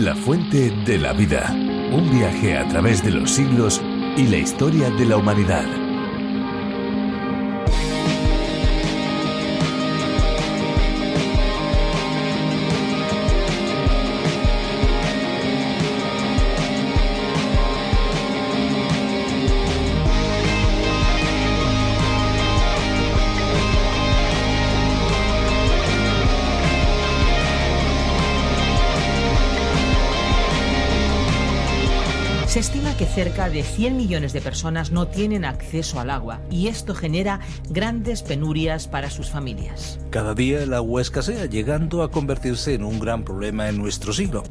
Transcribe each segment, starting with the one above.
La fuente de la vida. Un viaje a través de los siglos y la historia de la humanidad. Se estima que cerca de 100 millones de personas no tienen acceso al agua y esto genera grandes penurias para sus familias. Cada día el agua escasea, llegando a convertirse en un gran problema en nuestro siglo.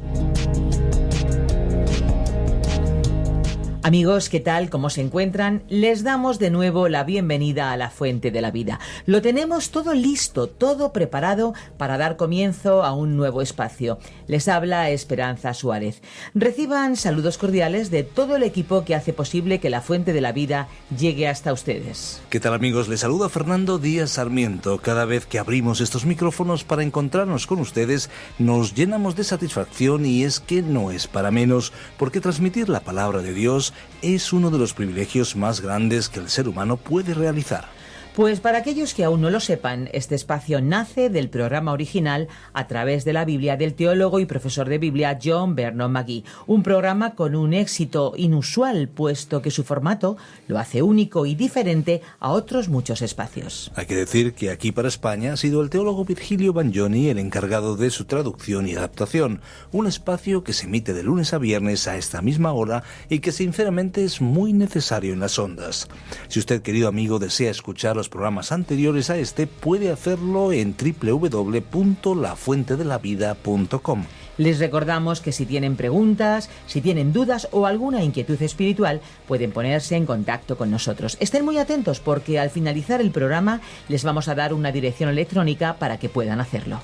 Amigos, ¿qué tal? ¿Cómo se encuentran? Les damos de nuevo la bienvenida a la Fuente de la Vida. Lo tenemos todo listo, todo preparado para dar comienzo a un nuevo espacio. Les habla Esperanza Suárez. Reciban saludos cordiales de todo el equipo que hace posible que la Fuente de la Vida llegue hasta ustedes. ¿Qué tal, amigos? Les saluda Fernando Díaz Sarmiento. Cada vez que abrimos estos micrófonos para encontrarnos con ustedes, nos llenamos de satisfacción, y es que no es para menos, porque transmitir la palabra de Dios es uno de los privilegios más grandes que el ser humano puede realizar. Pues para aquellos que aún no lo sepan, este espacio nace del programa original A través de la Biblia del teólogo y profesor de Biblia John Vernon McGee. Un programa con un éxito inusual, puesto que su formato lo hace único y diferente a otros muchos espacios. Hay que decir que aquí para España ha sido el teólogo Virgilio Bagnoni el encargado de su traducción y adaptación. Un espacio que se emite de lunes a viernes a esta misma hora y que sinceramente es muy necesario en las ondas. Si usted, querido amigo, desea escuchar los programas anteriores a este, puede hacerlo en www.lafuentedelavida.com. Les recordamos que si tienen preguntas, si tienen dudas o alguna inquietud espiritual, pueden ponerse en contacto con nosotros. Estén muy atentos porque al finalizar el programa les vamos a dar una dirección electrónica para que puedan hacerlo.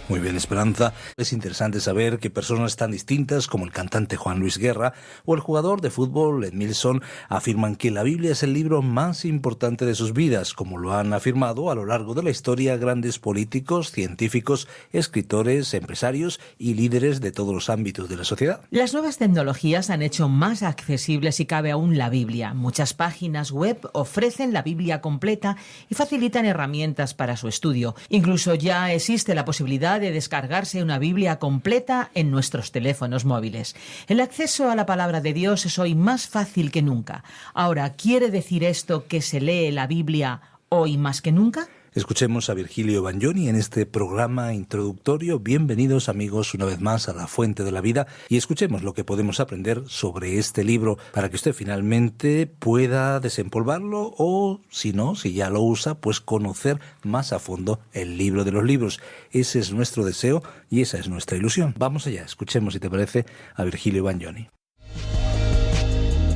Muy bien, Esperanza. Es interesante saber que personas tan distintas como el cantante Juan Luis Guerra o el jugador de fútbol Edmilson afirman que la Biblia es el libro más importante de sus vidas, como lo han afirmado a lo largo de la historia grandes políticos, científicos, escritores, empresarios y líderes de todos los ámbitos de la sociedad. Las nuevas tecnologías han hecho más accesible, si cabe aún, la Biblia. Muchas páginas web ofrecen la Biblia completa y facilitan herramientas para su estudio. Incluso ya existe la posibilidad de descargarse una Biblia completa en nuestros teléfonos móviles. El acceso a la palabra de Dios es hoy más fácil que nunca. Ahora, ¿quiere decir esto que se lee la Biblia hoy más que nunca? Escuchemos a Virgilio Bagnoni en este programa introductorio. Bienvenidos, amigos, una vez más a La Fuente de la Vida, y escuchemos lo que podemos aprender sobre este libro para que usted finalmente pueda desempolvarlo o, si no, si ya lo usa, pues conocer más a fondo el libro de los libros. Ese es nuestro deseo y esa es nuestra ilusión. Vamos allá, escuchemos, si te parece, a Virgilio Bagnoni.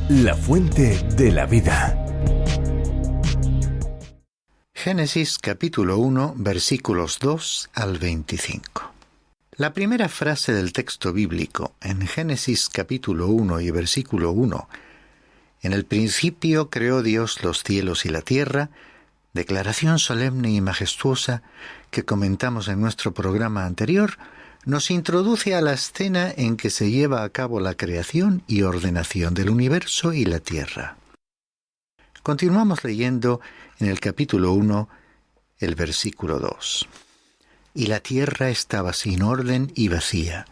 La Fuente de la Vida. Génesis capítulo 1, versículos 2 al 25. La primera frase del texto bíblico en Génesis capítulo 1 y versículo 1, en el principio creó Dios los cielos y la tierra, declaración solemne y majestuosa que comentamos en nuestro programa anterior, nos introduce a la escena en que se lleva a cabo la creación y ordenación del universo y la tierra. Continuamos leyendo en el capítulo 1, el versículo 2. Y la tierra estaba sin orden y vacía,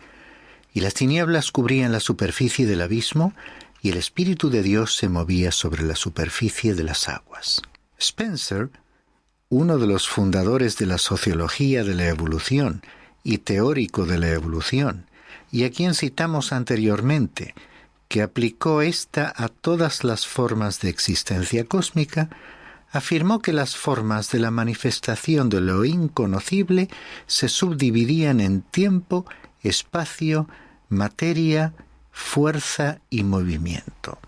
y las tinieblas cubrían la superficie del abismo, y el Espíritu de Dios se movía sobre la superficie de las aguas. Spencer, uno de los fundadores de la sociología de la evolución y teórico de la evolución, y a quien citamos anteriormente, que aplicó esta a todas las formas de existencia cósmica, afirmó que las formas de la manifestación de lo inconocible se subdividían en tiempo, espacio, materia, fuerza y movimiento.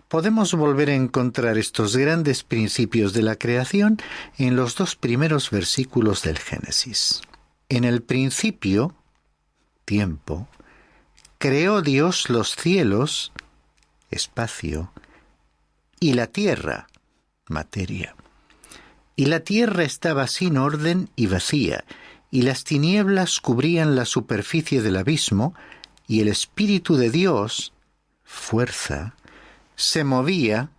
Podemos volver a encontrar estos grandes principios de la creación en los dos primeros versículos del Génesis. En el principio, tiempo, creó Dios los cielos, espacio, y la tierra, materia. Y la tierra estaba sin orden y vacía, y las tinieblas cubrían la superficie del abismo, y el Espíritu de Dios, fuerza, se movía,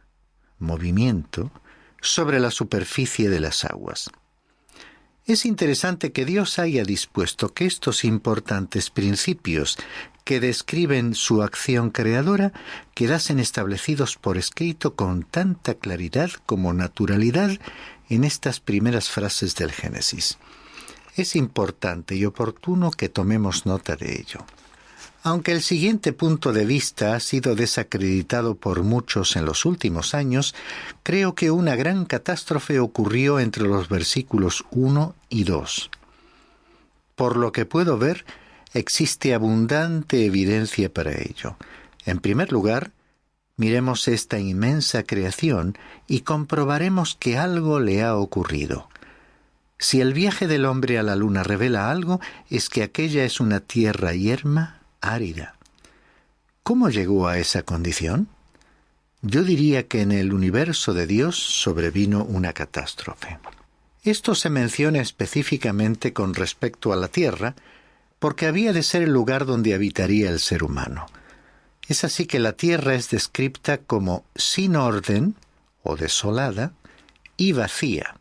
movimiento, sobre la superficie de las aguas. Es interesante que Dios haya dispuesto que estos importantes principios que describen su acción creadora quedasen establecidos por escrito con tanta claridad como naturalidad en estas primeras frases del Génesis. Es importante y oportuno que tomemos nota de ello. Aunque el siguiente punto de vista ha sido desacreditado por muchos en los últimos años, creo que una gran catástrofe ocurrió entre los versículos 1 y 2. Por lo que puedo ver, existe abundante evidencia para ello. En primer lugar, miremos esta inmensa creación y comprobaremos que algo le ha ocurrido. Si el viaje del hombre a la luna revela algo, es que aquella es una tierra yerma, árida. ¿Cómo llegó a esa condición? Yo diría que en el universo de Dios sobrevino una catástrofe. Esto se menciona específicamente con respecto a la tierra, porque había de ser el lugar donde habitaría el ser humano. Es así que la tierra es descrita como sin orden o desolada y vacía.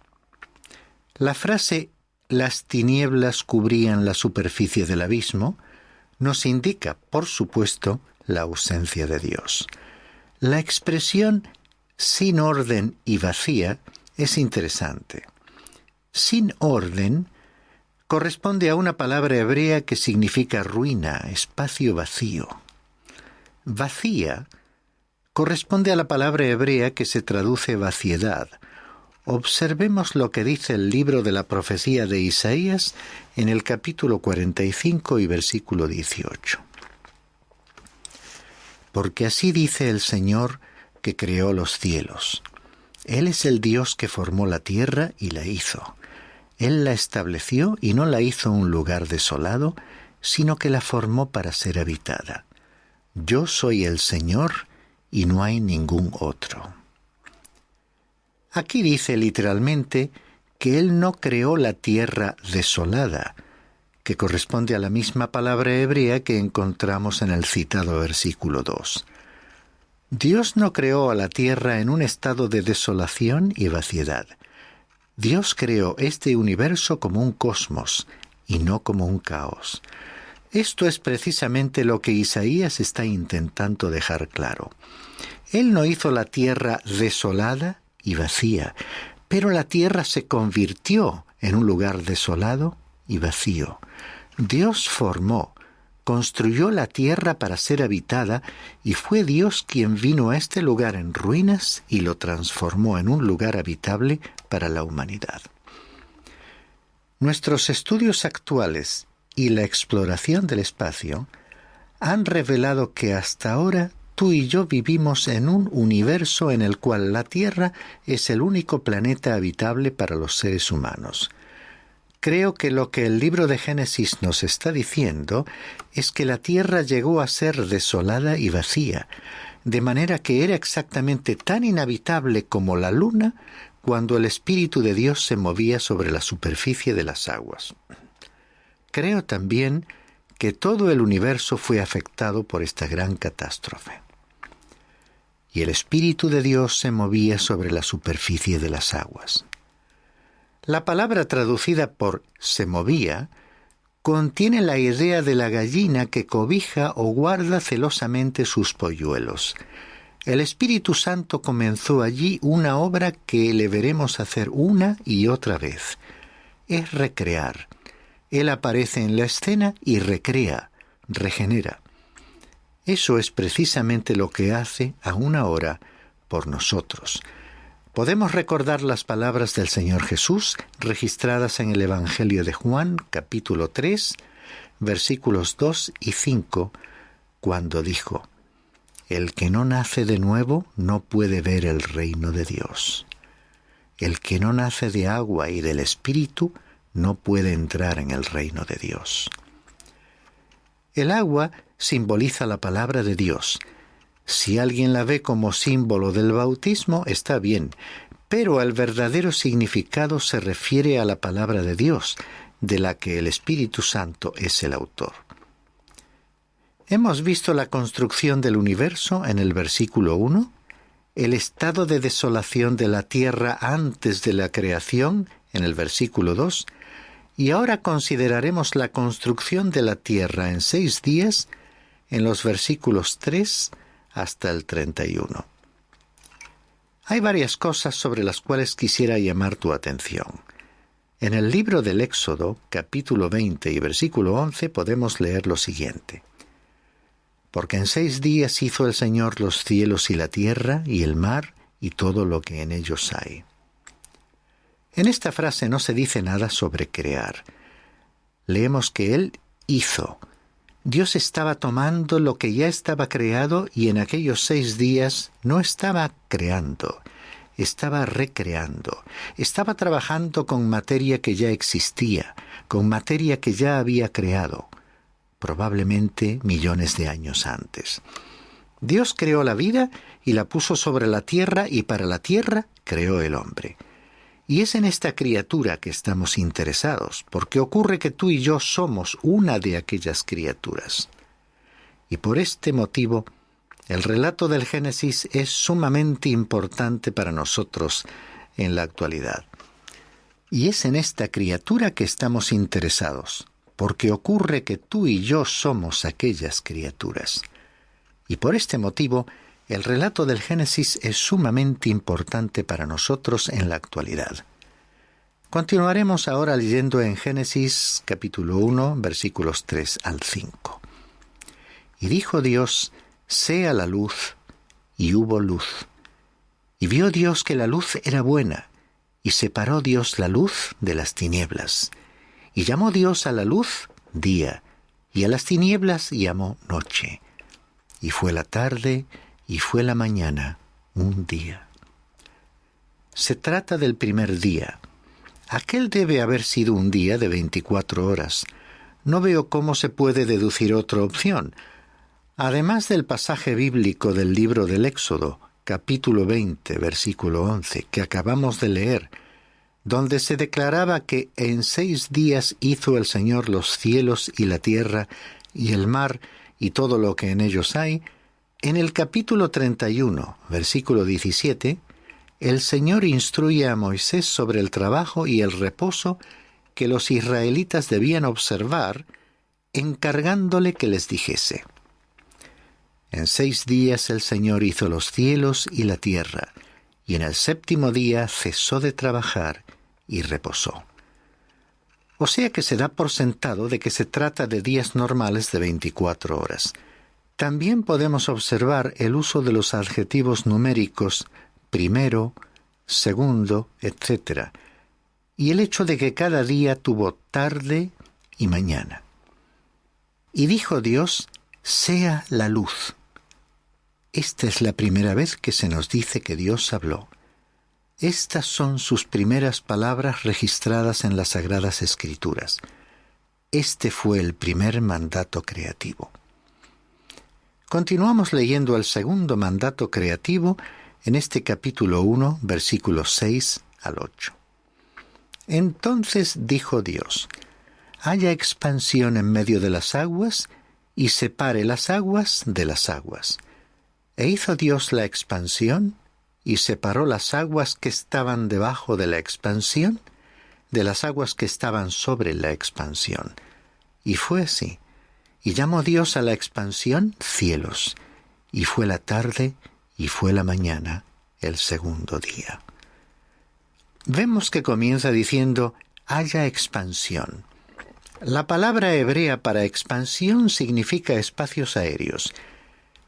La frase «las tinieblas cubrían la superficie del abismo» nos indica, por supuesto, la ausencia de Dios. La expresión sin orden y vacía es interesante. Sin orden corresponde a una palabra hebrea que significa ruina, espacio vacío. Vacía corresponde a la palabra hebrea que se traduce vaciedad. Observemos lo que dice el libro de la profecía de Isaías en el capítulo 45 y versículo 18. Porque así dice el Señor que creó los cielos. Él es el Dios que formó la tierra y la hizo. Él la estableció y no la hizo un lugar desolado, sino que la formó para ser habitada. Yo soy el Señor y no hay ningún otro. Aquí dice literalmente que Él no creó la tierra desolada, que corresponde a la misma palabra hebrea que encontramos en el citado versículo 2. Dios no creó a la tierra en un estado de desolación y vaciedad. Dios creó este universo como un cosmos y no como un caos. Esto es precisamente lo que Isaías está intentando dejar claro. Él no hizo la tierra desolada y vacía, pero la tierra se convirtió en un lugar desolado y vacío. Dios formó, construyó la tierra para ser habitada y fue Dios quien vino a este lugar en ruinas y lo transformó en un lugar habitable para la humanidad. Nuestros estudios actuales y la exploración del espacio han revelado que hasta ahora tú y yo vivimos en un universo en el cual la Tierra es el único planeta habitable para los seres humanos. Creo que lo que el libro de Génesis nos está diciendo es que la Tierra llegó a ser desolada y vacía, de manera que era exactamente tan inhabitable como la luna cuando el Espíritu de Dios se movía sobre la superficie de las aguas. Creo también que todo el universo fue afectado por esta gran catástrofe. Y el Espíritu de Dios se movía sobre la superficie de las aguas. La palabra traducida por «se movía» contiene la idea de la gallina que cobija o guarda celosamente sus polluelos. El Espíritu Santo comenzó allí una obra que le veremos hacer una y otra vez. Es recrear. Él aparece en la escena y recrea, regenera. Eso es precisamente lo que hace aún ahora por nosotros. Podemos recordar las palabras del Señor Jesús registradas en el Evangelio de Juan, capítulo 3, versículos 2 y 5, cuando dijo: «El que no nace de nuevo no puede ver el reino de Dios. El que no nace de agua y del Espíritu no puede entrar en el reino de Dios». El agua simboliza la palabra de Dios. Si alguien la ve como símbolo del bautismo, está bien, pero el verdadero significado se refiere a la palabra de Dios, de la que el Espíritu Santo es el autor. Hemos visto la construcción del universo en el versículo 1, el estado de desolación de la tierra antes de la creación en el versículo 2, y ahora consideraremos la construcción de la tierra en 6 días en los versículos 3 hasta el 31. Hay varias cosas sobre las cuales quisiera llamar tu atención. En el libro del Éxodo, capítulo 20 y versículo 11, podemos leer lo siguiente. Porque en 6 días hizo el Señor los cielos y la tierra y el mar y todo lo que en ellos hay. En esta frase no se dice nada sobre crear. Leemos que Él hizo. Dios estaba tomando lo que ya estaba creado y en aquellos 6 días no estaba creando, estaba recreando, estaba trabajando con materia que ya existía, con materia que ya había creado, probablemente millones de años antes. Dios creó la vida y la puso sobre la tierra y para la tierra creó el hombre. Y es en esta criatura que estamos interesados, porque ocurre que tú y yo somos una de aquellas criaturas. Y por este motivo, el relato del Génesis es sumamente importante para nosotros en la actualidad. Y es en esta criatura que estamos interesados, porque ocurre que tú y yo somos aquellas criaturas. Y por este motivo, el relato del Génesis es sumamente importante para nosotros en la actualidad. Continuaremos ahora leyendo en Génesis capítulo 1, versículos 3 al 5. Y dijo Dios, sea la luz, y hubo luz. Y vio Dios que la luz era buena, y separó Dios la luz de las tinieblas. Y llamó Dios a la luz día, y a las tinieblas llamó noche. Y fue la tarde, y fue la mañana, un día. Se trata del primer día. Aquel debe haber sido un día de 24 horas. No veo cómo se puede deducir otra opción. Además del pasaje bíblico del libro del Éxodo, capítulo 20, versículo 11, que acabamos de leer, donde se declaraba que en 6 días hizo el Señor los cielos y la tierra y el mar y todo lo que en ellos hay, en el capítulo 31, versículo 17, el Señor instruye a Moisés sobre el trabajo y el reposo que los israelitas debían observar, encargándole que les dijese: En 6 días el Señor hizo los cielos y la tierra, y en el 7º día cesó de trabajar y reposó. O sea que se da por sentado de que se trata de días normales de 24 horas. También podemos observar el uso de los adjetivos numéricos primero, segundo, etc., y el hecho de que cada día tuvo tarde y mañana. Y dijo Dios, sea la luz. Esta es la primera vez que se nos dice que Dios habló. Estas son sus primeras palabras registradas en las Sagradas Escrituras. Este fue el primer mandato creativo. Continuamos leyendo el segundo mandato creativo en este capítulo 1, versículos 6 al 8. Entonces dijo Dios, haya expansión en medio de las aguas y separe las aguas de las aguas. E hizo Dios la expansión y separó las aguas que estaban debajo de la expansión de las aguas que estaban sobre la expansión. Y fue así. Y llamó Dios a la expansión cielos. Y fue la tarde y fue la mañana, el segundo día. Vemos que comienza diciendo, haya expansión. La palabra hebrea para expansión significa espacios aéreos.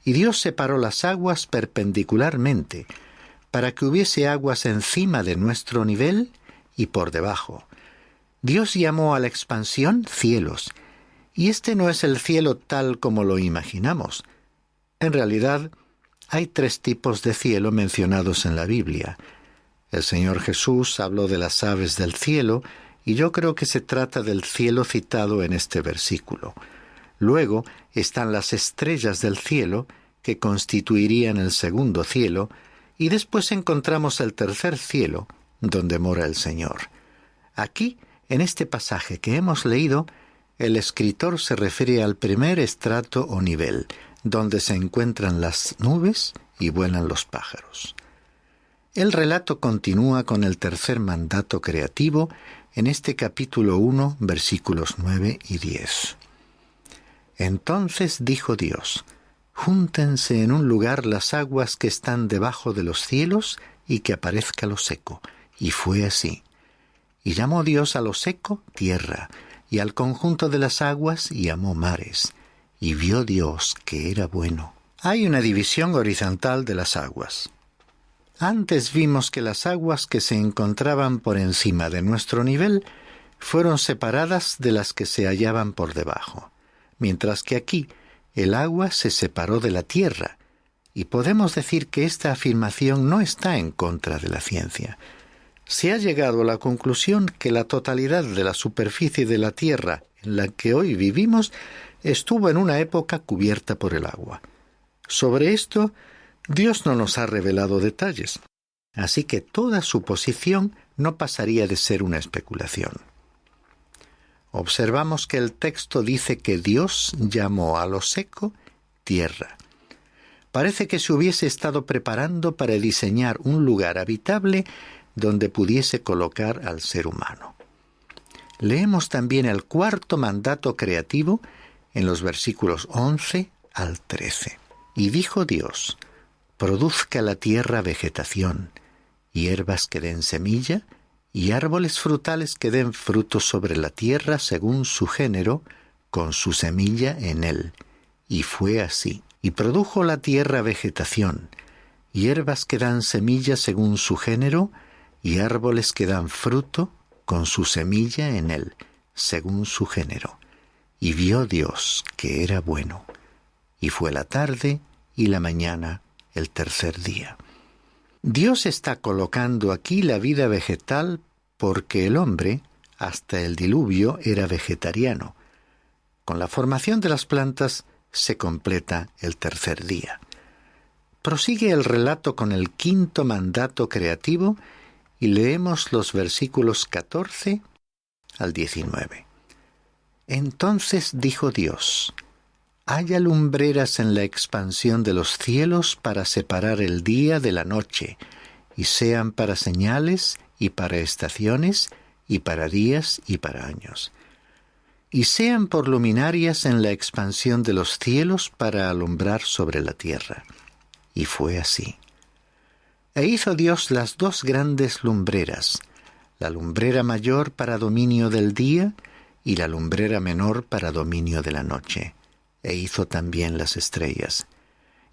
Y Dios separó las aguas perpendicularmente, para que hubiese aguas encima de nuestro nivel y por debajo. Dios llamó a la expansión cielos, y este no es el cielo tal como lo imaginamos. En realidad, hay 3 tipos de cielo mencionados en la Biblia. El Señor Jesús habló de las aves del cielo, y yo creo que se trata del cielo citado en este versículo. Luego están las estrellas del cielo, que constituirían el segundo cielo, y después encontramos el tercer cielo, donde mora el Señor. Aquí, en este pasaje que hemos leído, el escritor se refiere al primer estrato o nivel, donde se encuentran las nubes y vuelan los pájaros. El relato continúa con el tercer mandato creativo en este capítulo 1, versículos 9 y 10. Entonces dijo Dios: júntense en un lugar las aguas que están debajo de los cielos y que aparezca lo seco. Y fue así. Y llamó Dios a lo seco tierra, y al conjunto de las aguas llamó mares. Y vio Dios que era bueno. Hay una división horizontal de las aguas. Antes vimos que las aguas que se encontraban por encima de nuestro nivel fueron separadas de las que se hallaban por debajo, mientras que aquí el agua se separó de la tierra, y podemos decir que esta afirmación no está en contra de la ciencia. Se ha llegado a la conclusión que la totalidad de la superficie de la tierra en la que hoy vivimos estuvo en una época cubierta por el agua. Sobre esto, Dios no nos ha revelado detalles, así que toda suposición no pasaría de ser una especulación. Observamos que el texto dice que Dios llamó a lo seco tierra. Parece que se hubiese estado preparando para diseñar un lugar habitable donde pudiese colocar al ser humano. Leemos también el cuarto mandato creativo en los versículos 11 al 13. Y dijo Dios: produzca la tierra vegetación, hierbas que den semilla, y árboles frutales que den fruto sobre la tierra según su género, con su semilla en él. Y fue así. Y produjo la tierra vegetación, hierbas que dan semilla según su género, y árboles que dan fruto, con su semilla en él, según su género. Y vio Dios que era bueno. Y fue la tarde y la mañana, el tercer día. Dios está colocando aquí la vida vegetal porque el hombre, hasta el diluvio, era vegetariano. Con la formación de las plantas se completa el tercer día. Prosigue el relato con el quinto mandato creativo y leemos los versículos 14 al 19. Entonces dijo Dios: haya lumbreras en la expansión de los cielos para separar el día de la noche, y sean para señales, y para estaciones, y para días, y para años. Y sean por luminarias en la expansión de los cielos para alumbrar sobre la tierra. Y fue así. E hizo Dios las dos grandes lumbreras, la lumbrera mayor para dominio del día, y la lumbrera menor para dominio de la noche. E hizo también las estrellas.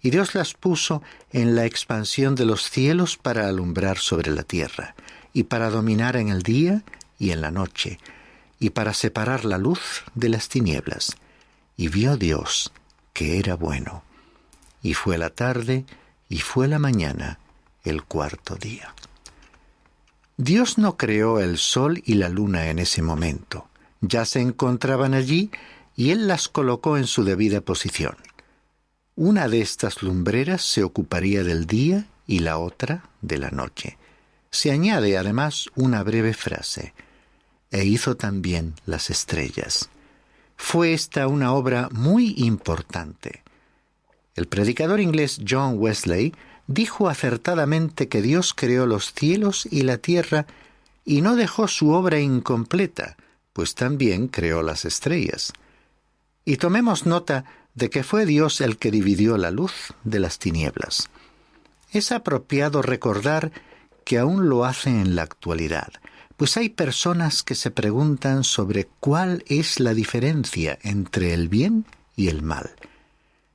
Y Dios las puso en la expansión de los cielos para alumbrar sobre la tierra, y para dominar en el día y en la noche, y para separar la luz de las tinieblas. Y vio Dios que era bueno. Y fue la tarde, y fue la mañana, el cuarto día. Dios no creó el sol y la luna en ese momento. Ya se encontraban allí, y Él las colocó en su debida posición. Una de estas lumbreras se ocuparía del día y la otra de la noche. Se añade además una breve frase: e hizo también las estrellas. Fue esta una obra muy importante. El predicador inglés John Wesley dijo acertadamente que Dios creó los cielos y la tierra y no dejó su obra incompleta, pues también creó las estrellas. Y tomemos nota de que fue Dios el que dividió la luz de las tinieblas. Es apropiado recordar que aún lo hace en la actualidad, pues hay personas que se preguntan sobre cuál es la diferencia entre el bien y el mal.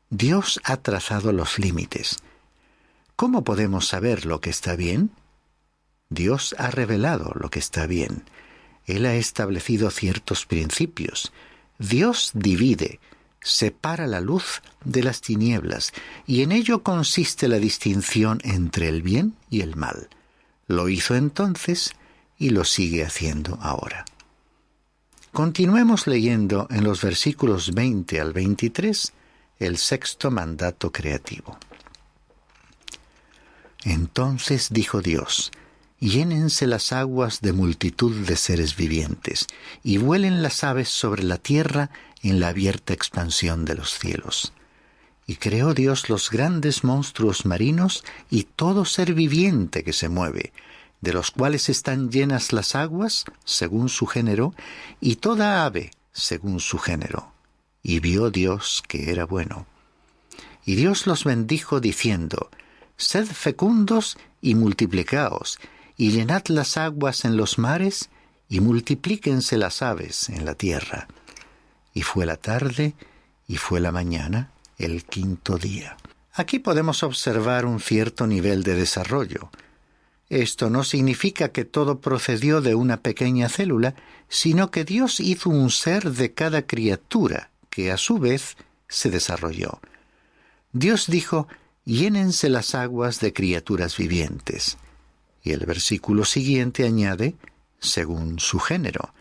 Dios ha trazado los límites. ¿Cómo podemos saber lo que está bien? Dios ha revelado lo que está bien. Él ha establecido ciertos principios. Dios divide, separa la luz de las tinieblas, y en ello consiste la distinción entre el bien y el mal. Lo hizo entonces y lo sigue haciendo ahora. Continuemos leyendo en los versículos 20 al 23 el sexto mandato creativo. Entonces dijo Dios: llénense las aguas de multitud de seres vivientes, y vuelen las aves sobre la tierra en la abierta expansión de los cielos. Y creó Dios los grandes monstruos marinos y todo ser viviente que se mueve, de los cuales están llenas las aguas, según su género, y toda ave, según su género. Y vio Dios que era bueno. Y Dios los bendijo diciendo: Sed fecundos y multiplicaos, y llenad las aguas en los mares, y multiplíquense las aves en la tierra. Y fue la tarde, y fue la mañana, el quinto día. Aquí podemos observar un cierto nivel de desarrollo. Esto no significa que todo procedió de una pequeña célula, sino que Dios hizo un ser de cada criatura, que a su vez se desarrolló. Dios dijo: llénense las aguas de criaturas vivientes. Y el versículo siguiente añade: según su género.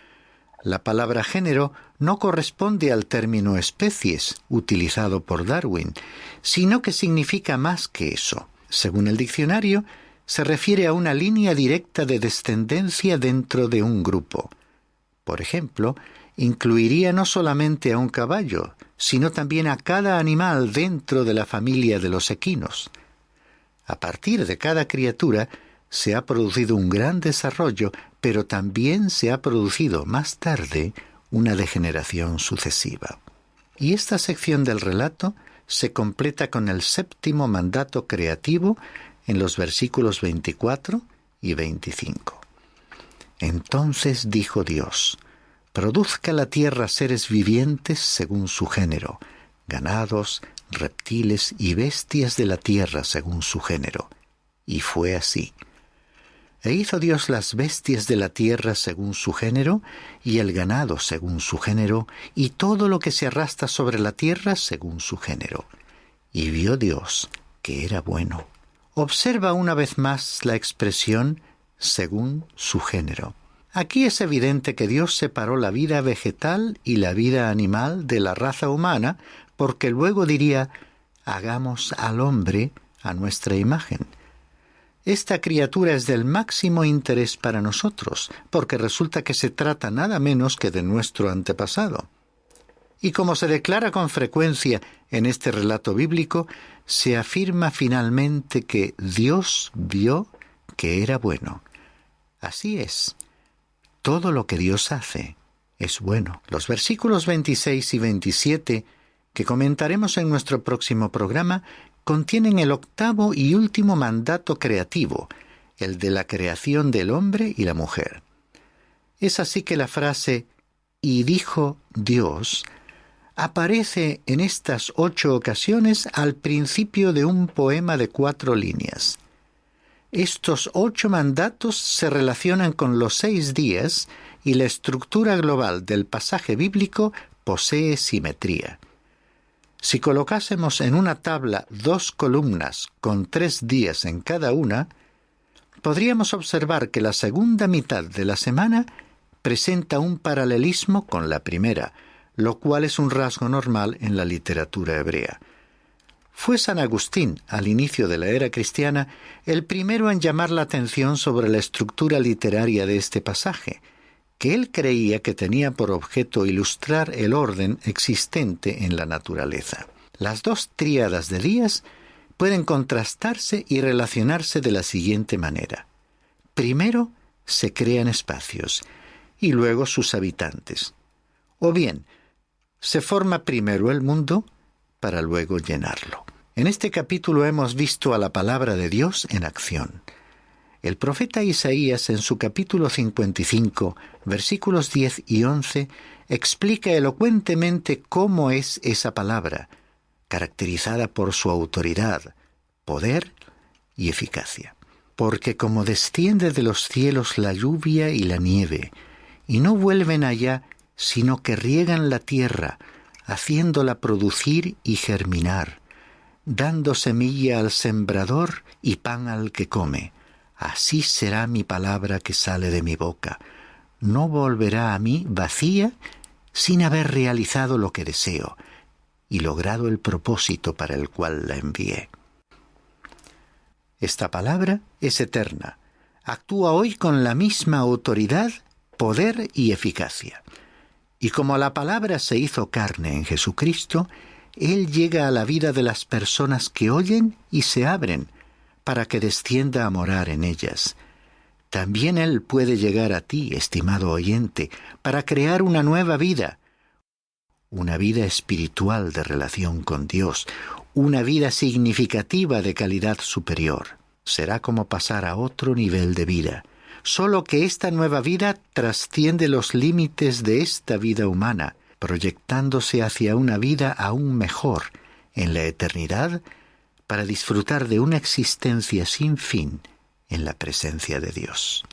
La palabra género no corresponde al término especies utilizado por Darwin, sino que significa más que eso. Según el diccionario, se refiere a una línea directa de descendencia dentro de un grupo. Por ejemplo, incluiría no solamente a un caballo, sino también a cada animal dentro de la familia de los equinos. A partir de cada criatura se ha producido un gran desarrollo, pero también se ha producido más tarde una degeneración sucesiva. Y esta sección del relato se completa con el séptimo mandato creativo en los versículos 24 y 25. Entonces dijo Dios: produzca la tierra seres vivientes según su género, ganados, reptiles y bestias de la tierra según su género. Y fue así. E hizo Dios las bestias de la tierra según su género, y el ganado según su género, y todo lo que se arrastra sobre la tierra según su género. Y vio Dios que era bueno. Observa una vez más la expresión según su género. Aquí es evidente que Dios separó la vida vegetal y la vida animal de la raza humana, porque luego diría: hagamos al hombre a nuestra imagen. Esta criatura es del máximo interés para nosotros, porque resulta que se trata nada menos que de nuestro antepasado. Y como se declara con frecuencia en este relato bíblico, se afirma finalmente que Dios vio que era bueno. Así es. Todo lo que Dios hace es bueno. Los versículos 26 y 27, que comentaremos en nuestro próximo programa, contienen el octavo y último mandato creativo, el de la creación del hombre y la mujer. Es así que la frase «y dijo Dios» aparece en estas 8 ocasiones al principio de un poema de 4 líneas. Estos 8 mandatos se relacionan con los 6 días y la estructura global del pasaje bíblico posee simetría. Si colocásemos en una tabla 2 columnas con 3 días en cada una, podríamos observar que la segunda mitad de la semana presenta un paralelismo con la primera, lo cual es un rasgo normal en la literatura hebrea. Fue San Agustín, al inicio de la era cristiana, el primero en llamar la atención sobre la estructura literaria de este pasaje, que él creía que tenía por objeto ilustrar el orden existente en la naturaleza. Las 2 tríadas de días pueden contrastarse y relacionarse de la siguiente manera. Primero se crean espacios y luego sus habitantes. O bien, se forma primero el mundo para luego llenarlo. En este capítulo hemos visto a la palabra de Dios en acción. El profeta Isaías, en su capítulo 55, versículos 10 y 11, explica elocuentemente cómo es esa palabra, caracterizada por su autoridad, poder y eficacia. Porque como desciende de los cielos la lluvia y la nieve, y no vuelven allá, sino que riegan la tierra, haciéndola producir y germinar, dando semilla al sembrador y pan al que come. Así será mi palabra que sale de mi boca. No volverá a mí vacía sin haber realizado lo que deseo y logrado el propósito para el cual la envié. Esta palabra es eterna, actúa hoy con la misma autoridad, poder y eficacia. Y como la palabra se hizo carne en Jesucristo, Él llega a la vida de las personas que oyen y se abren para que descienda a morar en ellas. También Él puede llegar a ti, estimado oyente, para crear una nueva vida, una vida espiritual de relación con Dios, una vida significativa de calidad superior. Será como pasar a otro nivel de vida, solo que esta nueva vida trasciende los límites de esta vida humana, proyectándose hacia una vida aún mejor en la eternidad para disfrutar de una existencia sin fin en la presencia de Dios.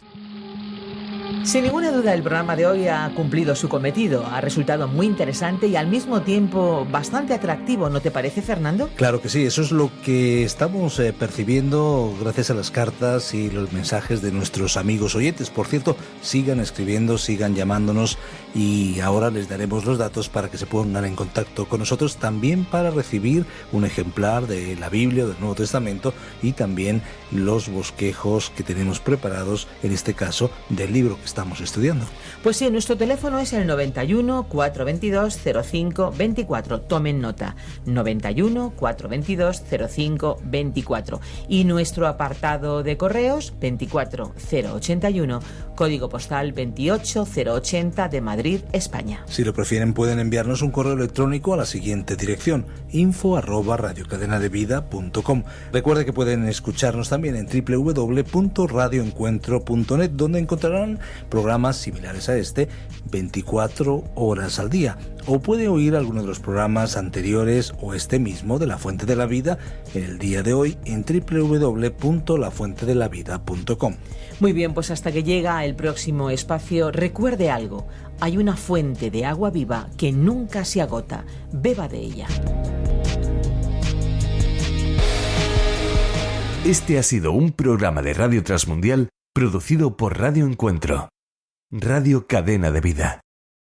Sin ninguna duda el programa de hoy ha cumplido su cometido, ha resultado muy interesante y al mismo tiempo bastante atractivo, ¿no te parece, Fernando? Claro que sí, eso es lo que estamos percibiendo gracias a las cartas y los mensajes de nuestros amigos oyentes. Por cierto, sigan escribiendo, sigan llamándonos y ahora les daremos los datos para que se pongan en contacto con nosotros, también para recibir un ejemplar de la Biblia o del Nuevo Testamento y también los bosquejos que tenemos preparados, en este caso del libro que estamos estudiando. Pues sí, nuestro teléfono es el 91 422 05 24. Tomen nota, 91 422 05 24. Y nuestro apartado de correos 24081, código postal 28080 de Madrid, España. Si lo prefieren pueden enviarnos un correo electrónico a la siguiente dirección: info@radiocadenadevida.com. Recuerde que pueden escucharnos también en www.radioencuentro.net, donde encontrarán programas similares a este 24 horas al día, o puede oír algunos de los programas anteriores o este mismo de La Fuente de la Vida en el día de hoy en www.lafuentedelavida.com. Muy bien, pues hasta que llega el próximo espacio, recuerde algo: hay una fuente de agua viva que nunca se agota, beba de ella. Este ha sido un programa de Radio Transmundial producido por Radio Encuentro, Radio Cadena de Vida.